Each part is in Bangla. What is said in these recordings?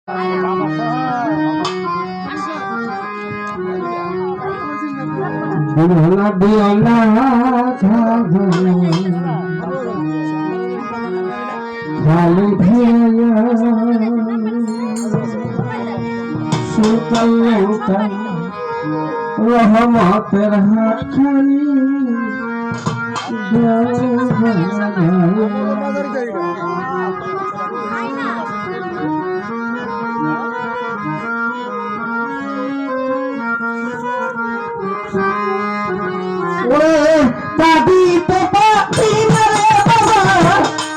भोला दियोला खाली भेया सुतल रहमतेर हाथनी दादी तो पापी मरे बाबा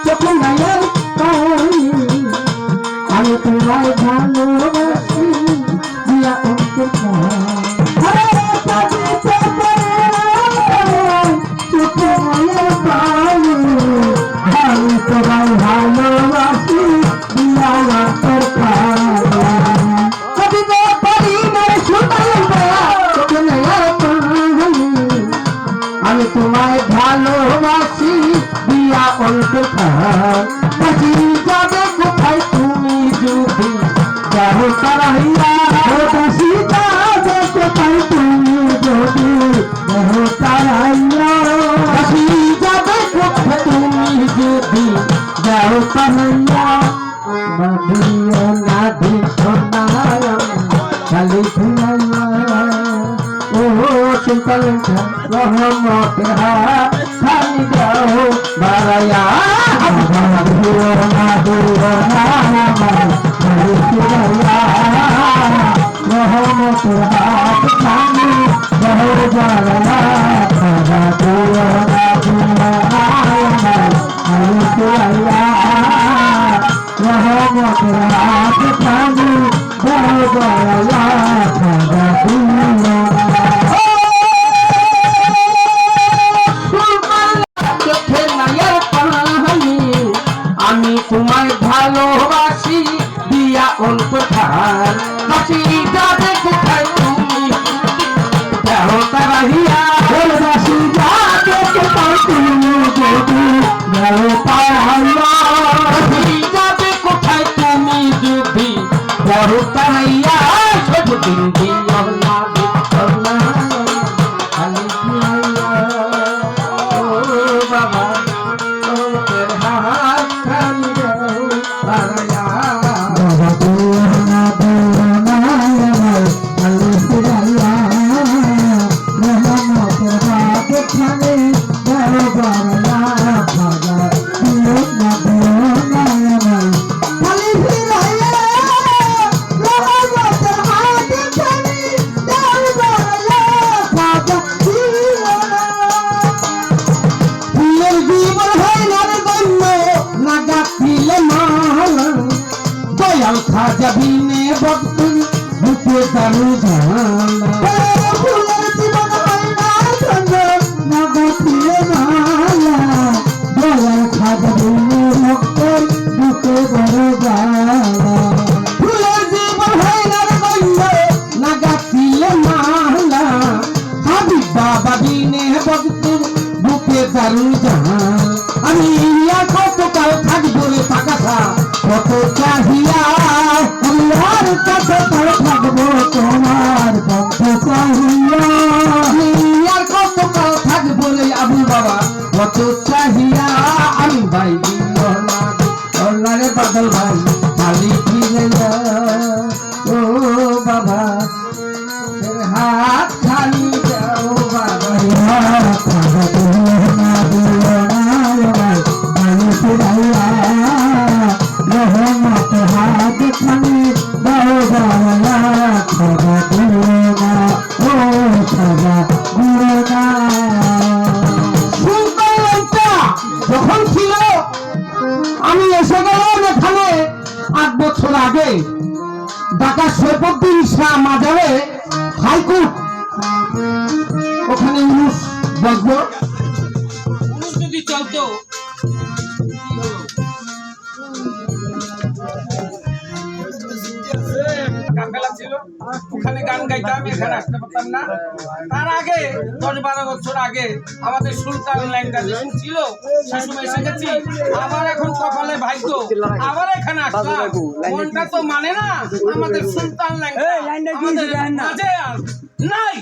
चुप नयर पाई आये तुम्हारे भालोबासी दिया उनके अरे दादी तो चुप नयर पाई आये तुम्हारे भालोबासी दिया उनके कभी तो परी मेरे सुतल चुप नयर আমি তোমায় ভালোবাসি দিয়া অন্তর বাসি যাবে কোথায় তুমি যদি যাও তারাইয়া বাসি যাবে কোথায় তুমি যদি যাও তারাইয়া বাসি যাবে কোথায় তুমি যদি যাও তারাইয়া বাদিও না দিও না খালি ঘুমাইয়া सुतल रहमतेर हाथनी जाओ बाराया रहमतेर हाथनी जाओ बाराया रहमतेर हाथनी जाओ बाराया তোমায় ভালোবাসি দিয়া অন্তর বাসি যাবে কোথায় তুমি যাও তারাইয়া বাসি যাবে কোথায় তুমি যদি যাও তারাইয়া বাসি যাবে কোথায় তুমি যদি যাও তারাইয়া ছোট দিন দিও না দিও না খালি ও বাবা जबीने वक्त मुझे दारू जाना फूलों जीवन होइना संग नगतिले नाला दया खा जबीने वक्त मुझे दारू जाना फूलों जीवन होइना संग नगतिले नाला हाबी बाबा बीने वक्त मुझे दारू जाना আমি কত কাল থাকবো রে পাকাশা কত চাহিয়া আমার কাছে থাকবো তোমার বন্ধ চাহিয়া আমি আর কত কাল থাকবো রে আবু বাবা কত চাহিয়া আমি ভাই দিল রে বাদল ভাই খালি ফিরে ও বাবা হাত খালি যাও বাবা যখন ছিল আমি এসে গেলাম এখানে 8 বছর আগে ঢাকা সৈফুদ্দিন শাহ মাজারে হাইকোর্ট ওখানে উরুস বসবো যদি চলতো কাফেলা ছিল, ওখানে গান গাইতাম, এখানে আসতে পারতাম না। তার আগে 10-12 বছর আগে আমাদের সুলতান ল্যাংটা যখন ছিল সে সময় এসে গেছি। আবার এখন কপালে ভাগ্য, আবার এখানে আসলাম। মনটা তো মানে না আমাদের সুলতান ল্যাংটা আমাদের মাঝে আর নাই।